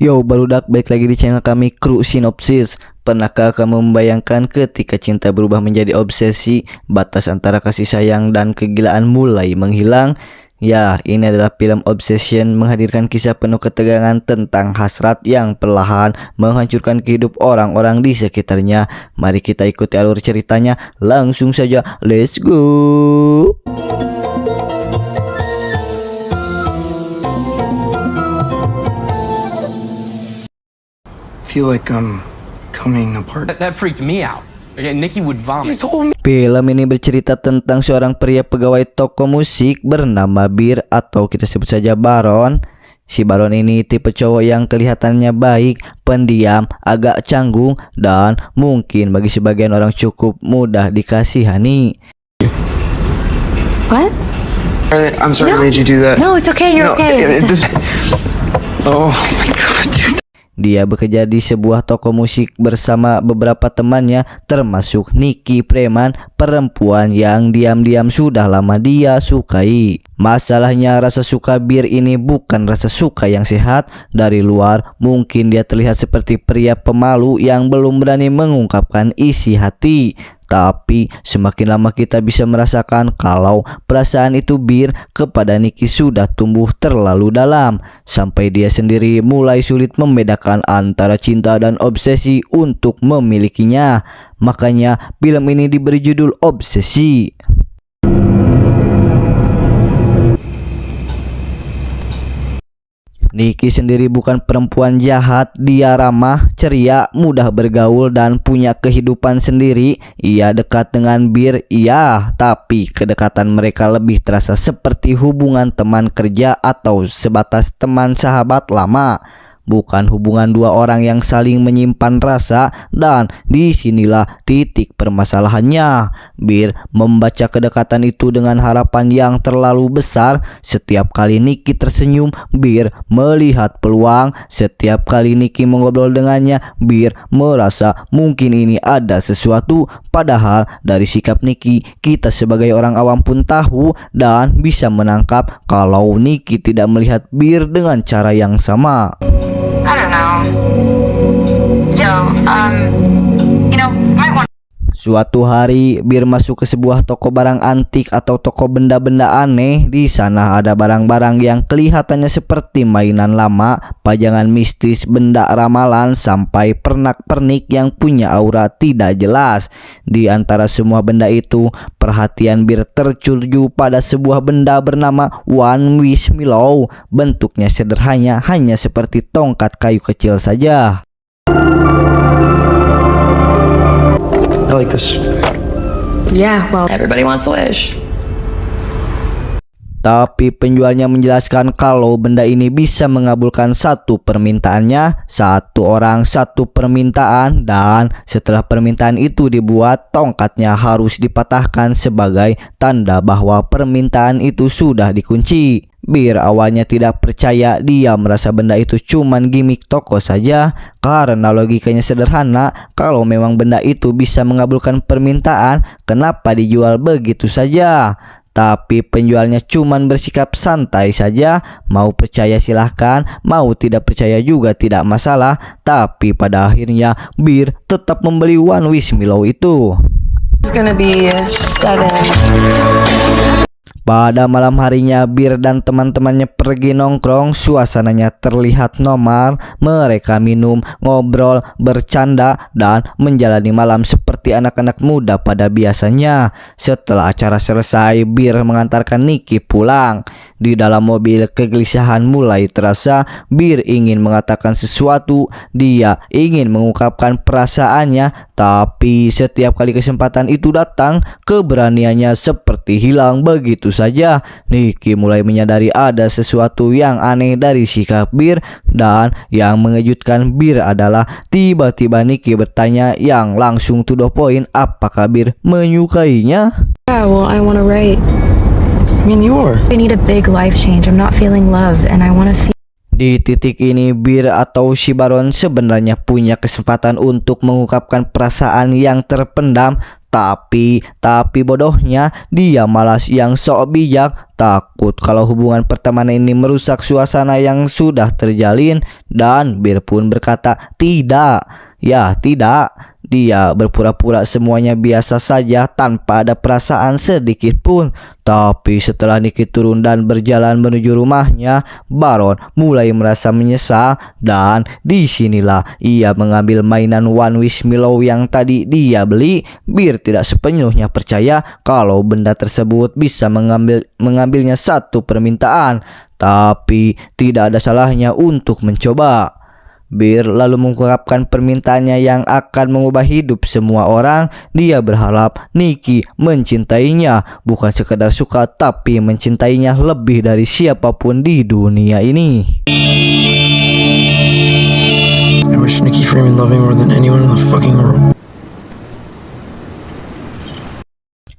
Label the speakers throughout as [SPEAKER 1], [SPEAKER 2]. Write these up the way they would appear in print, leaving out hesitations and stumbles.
[SPEAKER 1] Yo, barudak, balik lagi di channel kami Kru Sinopsis. Pernahkah kamu membayangkan ketika cinta berubah menjadi obsesi, batas antara kasih sayang dan kegilaan mulai menghilang? Ya, ini adalah film Obsession, menghadirkan kisah penuh ketegangan tentang hasrat yang perlahan menghancurkan kehidup orang-orang di sekitarnya. Mari kita ikuti alur ceritanya, langsung saja, let's go.
[SPEAKER 2] Feel like I'm coming apart.
[SPEAKER 3] That freaked me out. Okay, Nikki would vomit.
[SPEAKER 1] Film ini bercerita tentang seorang pria pegawai toko musik bernama Bir, atau kita sebut saja Baron. Si Baron ini tipe cowok yang kelihatannya baik, pendiam, agak canggung, dan mungkin bagi sebagian orang cukup mudah dikasihani.
[SPEAKER 4] What?
[SPEAKER 2] I'm sorry I made you do that.
[SPEAKER 4] No, it's okay. You're okay.
[SPEAKER 2] Oh my god, dude.
[SPEAKER 1] Dia bekerja di sebuah toko musik bersama beberapa temannya, termasuk Nikki, preman perempuan yang diam-diam sudah lama dia sukai. Masalahnya, rasa suka Bir ini bukan rasa suka yang sehat. Dari luar mungkin dia terlihat seperti pria pemalu yang belum berani mengungkapkan isi hati. Tapi semakin lama kita bisa merasakan kalau perasaan itu Bir kepada Nikki sudah tumbuh terlalu dalam, sampai dia sendiri mulai sulit membedakan antara cinta dan obsesi untuk memilikinya. Makanya film ini diberi judul Obsesi. Nikki sendiri bukan perempuan jahat. Dia ramah, ceria, mudah bergaul, dan punya kehidupan sendiri. Ia dekat dengan Bir, iya, tapi kedekatan mereka lebih terasa seperti hubungan teman kerja atau sebatas teman sahabat lama. Bukan hubungan dua orang yang saling menyimpan rasa, dan disinilah titik permasalahannya. Bir membaca kedekatan itu dengan harapan yang terlalu besar. Setiap kali Nikki tersenyum, Bir melihat peluang. Setiap kali Nikki mengobrol dengannya, Bir merasa mungkin ini ada sesuatu. Padahal dari sikap Nikki, kita sebagai orang awam pun tahu dan bisa menangkap kalau Nikki tidak melihat Bir dengan cara yang sama.
[SPEAKER 5] I don't know. Yo, might want.
[SPEAKER 1] Suatu hari Bir masuk ke sebuah toko barang antik atau toko benda-benda aneh. Di sana ada barang-barang yang kelihatannya seperti mainan lama, pajangan mistis, benda ramalan, sampai pernak-pernik yang punya aura tidak jelas. Di antara semua benda itu, perhatian Bir tertuju pada sebuah benda bernama One Wish Willow. Bentuknya sederhana, hanya seperti tongkat kayu kecil saja.
[SPEAKER 2] I like this.
[SPEAKER 4] Yeah, well, everybody wants a wish.
[SPEAKER 1] Tapi penjualnya menjelaskan kalau benda ini bisa mengabulkan satu permintaannya, satu orang satu permintaan, dan setelah permintaan itu dibuat, tongkatnya harus dipatahkan sebagai tanda bahwa permintaan itu sudah dikunci. Bir awalnya tidak percaya. Dia merasa benda itu cuman gimmick toko saja, karena logikanya sederhana. Kalau memang benda itu bisa mengabulkan permintaan, kenapa dijual begitu saja? Tapi penjualnya cuman bersikap santai saja. Mau percaya silahkan, mau tidak percaya juga tidak masalah. Tapi pada akhirnya Bir tetap membeli One Wish Willow itu.
[SPEAKER 4] It's gonna be 7.
[SPEAKER 1] Pada malam harinya, Bir dan teman-temannya pergi nongkrong. Suasananya terlihat normal. Mereka minum, ngobrol, bercanda, dan menjalani malam seperti anak-anak muda pada biasanya. Setelah acara selesai, Bir mengantarkan Nikki pulang. Di dalam mobil, kegelisahan mulai terasa. Bir ingin mengatakan sesuatu. Dia ingin mengungkapkan perasaannya, tapi setiap kali kesempatan itu datang, keberaniannya seperti hilang begitu saja. Nikki mulai menyadari ada sesuatu yang aneh dari sikap Bir, dan yang mengejutkan Bir adalah tiba-tiba Nikki bertanya yang langsung to the point, apakah Bir menyukainya?
[SPEAKER 4] Yeah, well, I want to write.
[SPEAKER 2] I mean, you are.
[SPEAKER 4] I need a big life change. I'm not feeling love, and I want to feel.
[SPEAKER 1] Di titik ini, Bir atau si Baron sebenarnya punya kesempatan untuk mengungkapkan perasaan yang terpendam. Tapi bodohnya dia malas yang sok bijak takut kalau hubungan pertemanan ini merusak suasana yang sudah terjalin, dan Bir pun berkata tidak. Ya tidak, dia berpura-pura semuanya biasa saja tanpa ada perasaan sedikit pun. Tapi setelah Nicky turun dan berjalan menuju rumahnya, Baron mulai merasa menyesal, dan disinilah ia mengambil mainan One Wish Milo yang tadi dia beli. Bir tidak sepenuhnya percaya kalau benda tersebut bisa mengambilnya satu permintaan, tapi tidak ada salahnya untuk mencoba. Bir lalu mengungkapkan permintaannya yang akan mengubah hidup semua orang. Dia berharap Nicky mencintainya, bukan sekedar suka tapi mencintainya lebih dari siapapun di dunia ini.
[SPEAKER 2] I wish Nikki Freeman loved me more than anyone in the fucking world.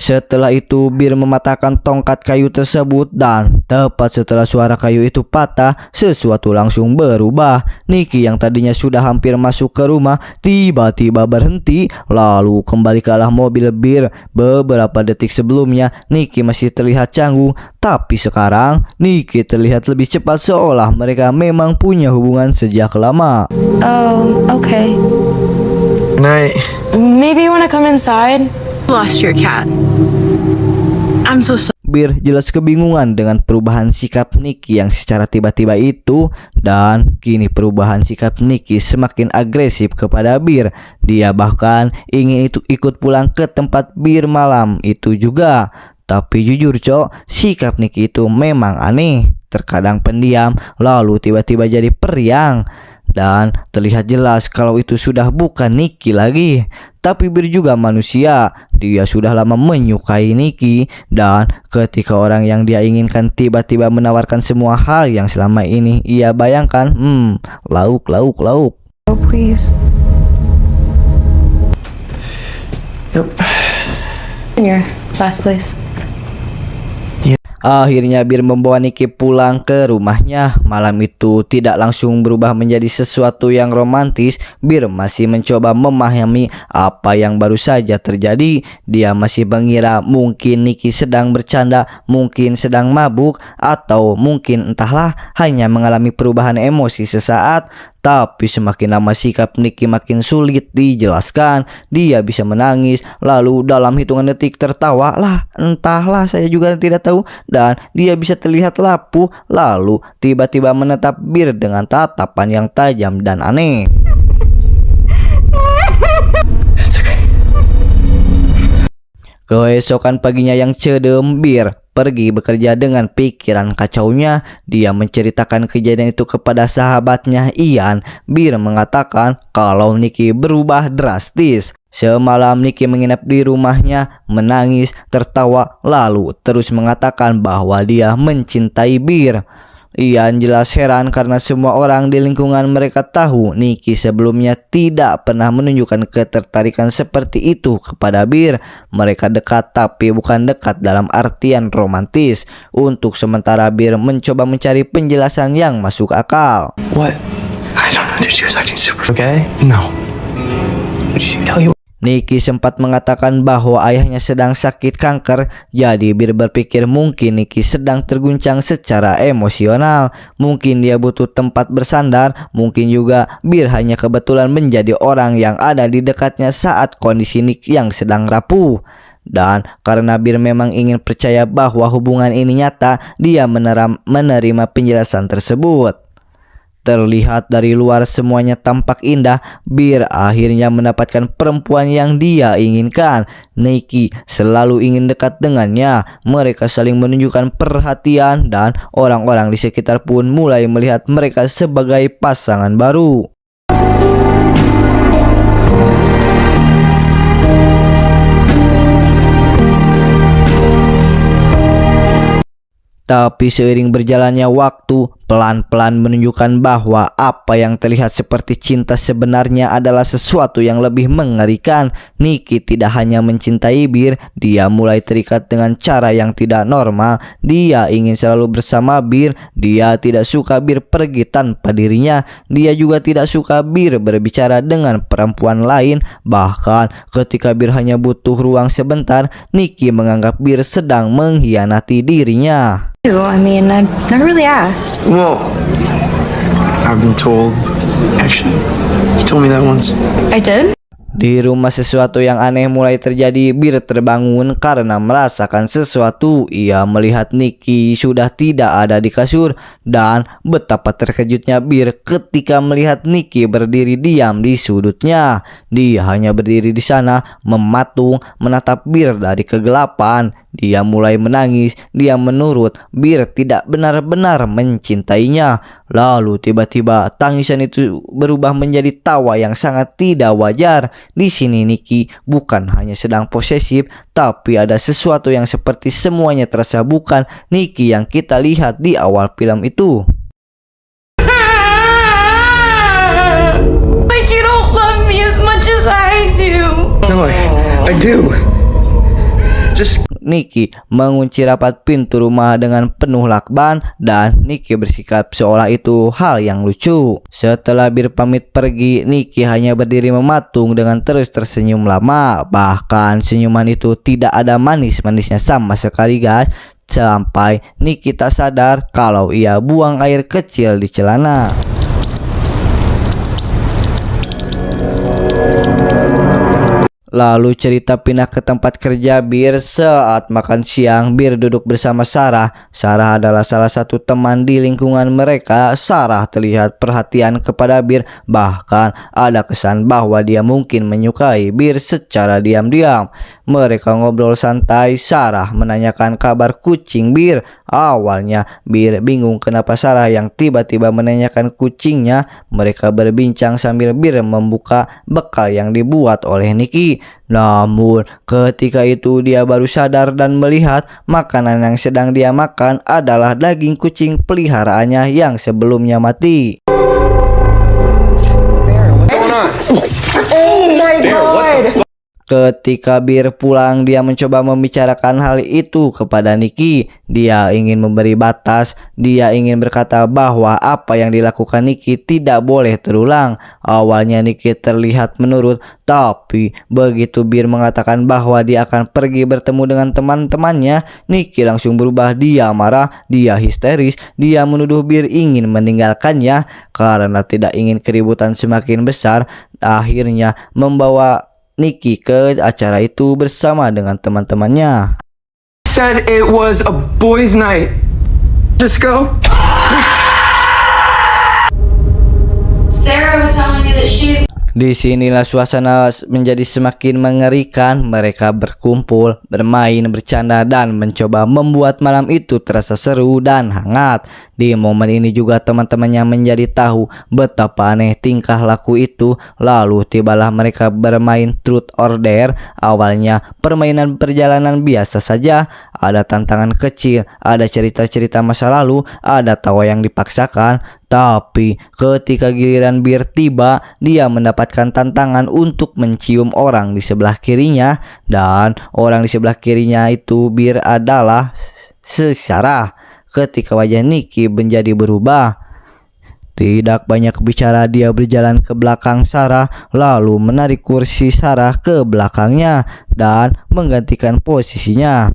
[SPEAKER 1] Setelah itu Bir mematahkan tongkat kayu tersebut, dan tepat setelah suara kayu itu patah, sesuatu langsung berubah. Nicky yang tadinya sudah hampir masuk ke rumah tiba-tiba berhenti lalu kembali ke arah mobil Bir. Beberapa detik sebelumnya Nicky masih terlihat canggung, tapi sekarang Nicky terlihat lebih cepat, seolah mereka memang punya hubungan sejak lama.
[SPEAKER 4] Oh, okay.
[SPEAKER 2] Good night.
[SPEAKER 4] Maybe you want to come inside? Lost your cat. I'm so sorry.
[SPEAKER 1] Bir jelas kebingungan dengan perubahan sikap Nicky yang secara tiba-tiba itu, dan kini perubahan sikap Nicky semakin agresif kepada Bir. Dia bahkan ingin ikut pulang ke tempat Bir malam itu juga. Tapi jujur cok, sikap Nicky itu memang aneh. Terkadang pendiam, lalu tiba-tiba jadi periang. Dan terlihat jelas kalau itu sudah bukan Nicky lagi. Tapi Bir juga manusia. Dia sudah lama menyukai Nicky, dan ketika orang yang dia inginkan tiba-tiba menawarkan semua hal yang selama ini ia bayangkan, lauk.
[SPEAKER 4] Oh, please.
[SPEAKER 2] Yep.
[SPEAKER 4] In your last place.
[SPEAKER 1] Akhirnya Bir membawa Nicky pulang ke rumahnya. Malam itu tidak langsung berubah menjadi sesuatu yang romantis. Bir masih mencoba memahami apa yang baru saja terjadi. Dia masih mengira mungkin Nicky sedang bercanda, mungkin sedang mabuk, atau mungkin entahlah hanya mengalami perubahan emosi sesaat. Tapi semakin lama sikap Nicky makin sulit dijelaskan. Dia bisa menangis, lalu dalam hitungan detik tertawa lah, entahlah saya juga tidak tahu. Dan dia bisa terlihat lapuh, lalu tiba-tiba menatap Bir dengan tatapan yang tajam dan aneh. Keesokan paginya yang cedem, Bir pergi bekerja dengan pikiran kacaunya. Dia menceritakan kejadian itu kepada sahabatnya Ian. Bir mengatakan kalau Nicky berubah drastis. Semalam Nicky menginap di rumahnya, menangis, tertawa, lalu terus mengatakan bahwa dia mencintai Bir. Ian jelas heran karena semua orang di lingkungan mereka tahu Nicky sebelumnya tidak pernah menunjukkan ketertarikan seperti itu kepada Bir. Mereka dekat tapi bukan dekat dalam artian romantis. Untuk sementara Bir mencoba mencari penjelasan yang masuk akal.
[SPEAKER 2] What? I don't know, dude. She was acting super okay. No. What did she tell you?
[SPEAKER 1] Nicky sempat mengatakan bahwa ayahnya sedang sakit kanker, jadi Bir berpikir mungkin Nicky sedang terguncang secara emosional. Mungkin dia butuh tempat bersandar, mungkin juga Bir hanya kebetulan menjadi orang yang ada di dekatnya saat kondisi Nicky yang sedang rapuh. Dan karena Bir memang ingin percaya bahwa hubungan ini nyata, dia menerima penjelasan tersebut. Terlihat dari luar semuanya tampak indah. Bir akhirnya mendapatkan perempuan yang dia inginkan. Nicky selalu ingin dekat dengannya. Mereka saling menunjukkan perhatian, dan orang-orang di sekitar pun mulai melihat mereka sebagai pasangan baru. Tapi seiring berjalannya waktu, pelan-pelan menunjukkan bahwa apa yang terlihat seperti cinta sebenarnya adalah sesuatu yang lebih mengerikan. Nicky tidak hanya mencintai Bir, dia mulai terikat dengan cara yang tidak normal. Dia ingin selalu bersama Bir. Dia tidak suka Bir pergi tanpa dirinya. Dia juga tidak suka Bir berbicara dengan perempuan lain. Bahkan ketika Bir hanya butuh ruang sebentar, Nicky menganggap Bir sedang mengkhianati dirinya.
[SPEAKER 4] I mean, I never really asked.
[SPEAKER 2] Well, I've been told. Actually, you told me that once.
[SPEAKER 4] I did?
[SPEAKER 1] Di rumah sesuatu yang aneh mulai terjadi. Bir terbangun karena merasakan sesuatu. Ia melihat Nicky sudah tidak ada di kasur, dan betapa terkejutnya Bir ketika melihat Nicky berdiri diam di sudutnya. Dia hanya berdiri di sana mematung menatap Bir dari kegelapan. Dia mulai menangis. Dia menurut Bir tidak benar-benar mencintainya. Lalu tiba-tiba tangisan itu berubah menjadi tawa yang sangat tidak wajar. Di sini Nicky bukan hanya sedang posesif, tapi ada sesuatu yang seperti semuanya terasa bukan Nicky yang kita lihat di awal film itu.
[SPEAKER 4] Like you don't love me as much as I do.
[SPEAKER 2] No, I do. Just
[SPEAKER 1] Nicky mengunci rapat pintu rumah dengan penuh lakban, dan Nicky bersikap seolah itu hal yang lucu. Setelah Bir pamit pergi, Nicky hanya berdiri mematung dengan terus tersenyum lama. Bahkan senyuman itu tidak ada manis-manisnya sama sekali guys. Sampai Nicky tak sadar kalau ia buang air kecil di celana. Lalu cerita pindah ke tempat kerja Bir. Saat makan siang, Bir duduk bersama Sarah. Sarah adalah salah satu teman di lingkungan mereka. Sarah terlihat perhatian kepada Bir. Bahkan ada kesan bahwa dia mungkin menyukai Bir secara diam-diam. Mereka ngobrol santai. Sarah menanyakan kabar kucing Bir. Awalnya Bir bingung kenapa Sarah yang tiba-tiba menanyakan kucingnya. Mereka berbincang sambil Bir membuka bekal yang dibuat oleh Nicky. Namun ketika itu dia baru sadar dan melihat makanan yang sedang dia makan adalah daging kucing peliharaannya yang sebelumnya mati. Ketika Bir pulang, dia mencoba membicarakan hal itu kepada Nicky. Dia ingin memberi batas. Dia ingin berkata bahwa apa yang dilakukan Nicky tidak boleh terulang. Awalnya Nicky terlihat menurut, tapi begitu Bir mengatakan bahwa dia akan pergi bertemu dengan teman-temannya, Nicky langsung berubah. Dia marah, dia histeris, dia menuduh Bir ingin meninggalkannya karena tidak ingin keributan semakin besar. Akhirnya membawa Nicky ke acara itu bersama dengan teman-temannya.
[SPEAKER 2] said it was a boys' night. Just go.
[SPEAKER 5] Sarah was telling me that she's
[SPEAKER 1] Disinilah suasana menjadi semakin mengerikan. Mereka berkumpul, bermain, bercanda, dan mencoba membuat malam itu terasa seru dan hangat. Di momen ini juga teman-temannya menjadi tahu betapa aneh tingkah laku itu. Lalu tibalah mereka bermain truth or dare. Awalnya permainan perjalanan biasa saja. Ada tantangan kecil, ada cerita-cerita masa lalu, ada tawa yang dipaksakan. Tapi ketika giliran Bir tiba, dia mendapatkan tantangan untuk mencium orang di sebelah kirinya. Dan orang di sebelah kirinya itu Bir adalah Sarah. Ketika wajah Nicky menjadi berubah, tidak banyak bicara, dia berjalan ke belakang Sarah, lalu menarik kursi Sarah ke belakangnya dan menggantikan posisinya.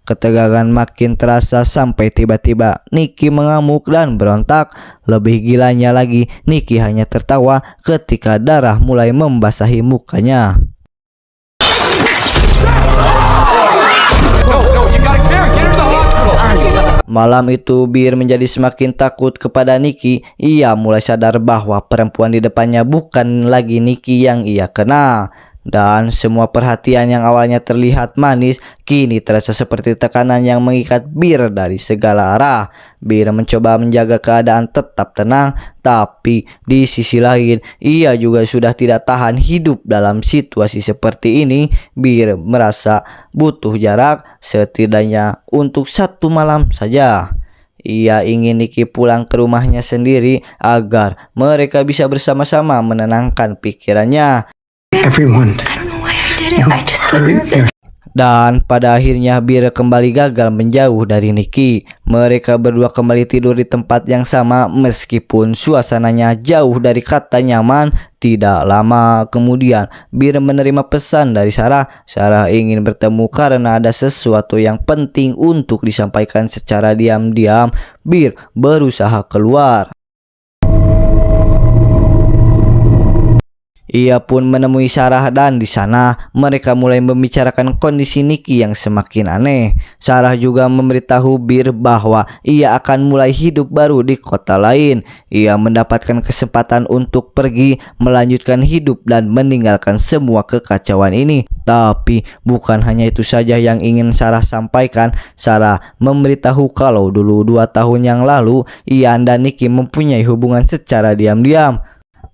[SPEAKER 1] Ketegangan makin terasa sampai tiba-tiba Nicky mengamuk dan berontak. Lebih gilanya lagi, Nicky hanya tertawa ketika darah mulai membasahi mukanya. Malam itu Bir menjadi semakin takut kepada Nicky. Ia mulai sadar bahwa perempuan di depannya bukan lagi Nicky yang ia kenal. Dan semua perhatian yang awalnya terlihat manis kini terasa seperti tekanan yang mengikat Bir dari segala arah. Bir mencoba menjaga keadaan tetap tenang, tapi di sisi lain ia juga sudah tidak tahan hidup dalam situasi seperti ini. Bir merasa butuh jarak, setidaknya untuk satu malam saja. Ia ingin Nicky pulang ke rumahnya sendiri agar mereka bisa bersama-sama menenangkan pikirannya.
[SPEAKER 2] Everyone.
[SPEAKER 5] Why I did it? I just got nervous.
[SPEAKER 1] Dan pada akhirnya Bir kembali gagal menjauh dari Nicky. Mereka berdua kembali tidur di tempat yang sama meskipun suasananya jauh dari kata nyaman. Tidak lama kemudian Bir menerima pesan dari Sarah. Sarah ingin bertemu karena ada sesuatu yang penting untuk disampaikan secara diam-diam. Bir berusaha keluar. Ia pun menemui Sarah dan di sana mereka mulai membicarakan kondisi Nicky yang semakin aneh. Sarah juga memberitahu Bir bahwa ia akan mulai hidup baru di kota lain. Ia mendapatkan kesempatan untuk pergi, melanjutkan hidup dan meninggalkan semua kekacauan ini. Tapi bukan hanya itu saja yang ingin Sarah sampaikan. Sarah memberitahu kalau dulu 2 tahun yang lalu Ian dan Nicky mempunyai hubungan secara diam-diam.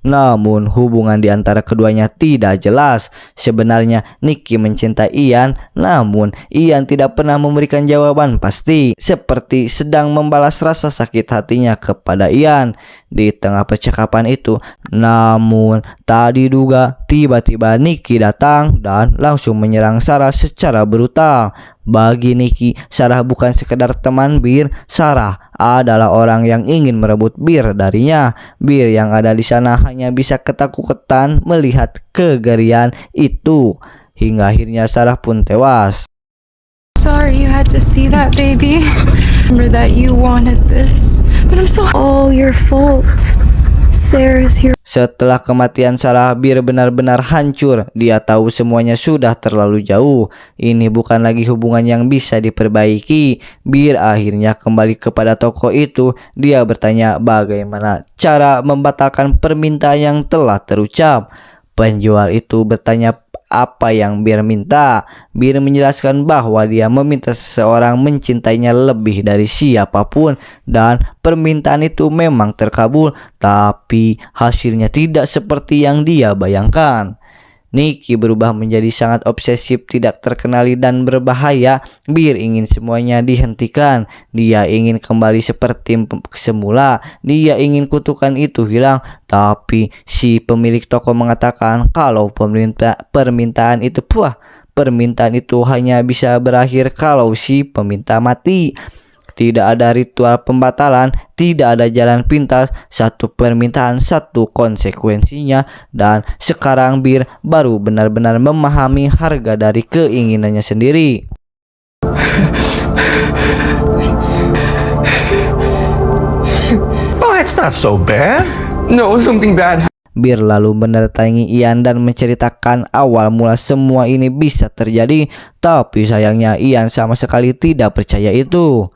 [SPEAKER 1] Namun hubungan di antara keduanya tidak jelas. Sebenarnya Nicky mencintai Ian, namun Ian tidak pernah memberikan jawaban pasti, seperti sedang membalas rasa sakit hatinya kepada Ian. Di tengah percakapan itu, namun tak diduga tiba-tiba Nicky datang dan langsung menyerang Sarah secara brutal. Bagi Nicky, Sarah bukan sekedar teman Bir. Sarah adalah orang yang ingin merebut Bir darinya. Bir yang ada di sana hanya bisa ketakutan melihat kegerian itu. Hingga akhirnya Sarah pun tewas.
[SPEAKER 4] Sorry you had to see that, baby. Remember that you wanted this, but I'm so all your fault. Sarah's your.
[SPEAKER 1] Setelah kematian Sarah, Bir benar-benar hancur. Dia tahu semuanya sudah terlalu jauh. Ini bukan lagi hubungan yang bisa diperbaiki. Bir akhirnya kembali kepada toko itu. Dia bertanya bagaimana cara membatalkan permintaan yang telah terucap. Penjual itu bertanya apa yang Bir minta. Bir menjelaskan bahwa dia meminta seseorang mencintainya lebih dari siapapun dan permintaan itu memang terkabul, tapi hasilnya tidak seperti yang dia bayangkan. Nicky berubah menjadi sangat obsesif, tidak terkenali dan berbahaya. Bir ingin semuanya dihentikan. Dia ingin kembali seperti semula. Dia ingin kutukan itu hilang. Tapi si pemilik toko mengatakan kalau permintaan itu hanya bisa berakhir kalau si peminta mati. Tidak ada ritual pembatalan, tidak ada jalan pintas, satu permintaan, satu konsekuensinya. Dan sekarang Bir baru benar-benar memahami harga dari keinginannya sendiri.
[SPEAKER 3] Oh, it's not so bad. No, something bad.
[SPEAKER 1] Bir lalu mendatangi Ian dan menceritakan awal mula semua ini bisa terjadi. Tapi sayangnya Ian sama sekali tidak percaya itu.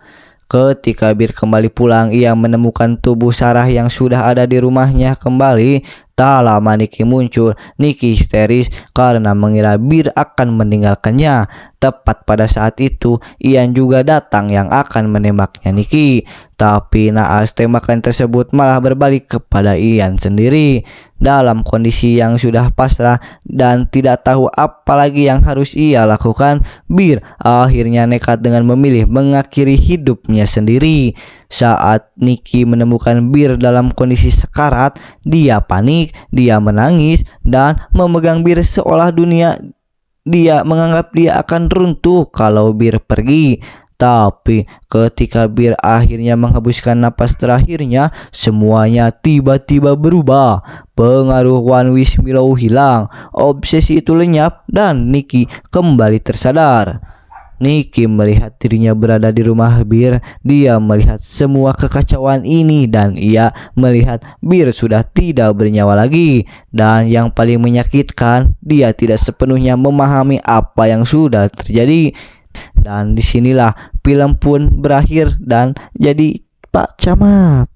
[SPEAKER 1] Ketika Bir kembali pulang, ia menemukan tubuh Sarah yang sudah ada di rumahnya kembali. Tak lama Nicky muncul. Nicky histeris karena mengira Bir akan meninggalkannya. Tepat pada saat itu, Ian juga datang yang akan menembaknya Nicky. Tapi naas tembakan tersebut malah berbalik kepada Ian sendiri. Dalam kondisi yang sudah pasrah dan tidak tahu apa lagi yang harus ia lakukan, Bir akhirnya nekat dengan memilih mengakhiri hidupnya sendiri. Saat Nicky menemukan Bir dalam kondisi sekarat, dia panik, dia menangis dan memegang Bir seolah dia menganggap dia akan runtuh kalau Bir pergi. Tapi ketika Bir akhirnya menghembuskan napas terakhirnya, semuanya tiba-tiba berubah. Pengaruh One Wish Milo hilang, obsesi itu lenyap dan Nicky kembali tersadar. Nicky melihat dirinya berada di rumah Bir. Dia melihat semua kekacauan ini dan ia melihat Bir sudah tidak bernyawa lagi. Dan yang paling menyakitkan, dia tidak sepenuhnya memahami apa yang sudah terjadi. Dan disinilah film pun berakhir dan jadi Pak Camat.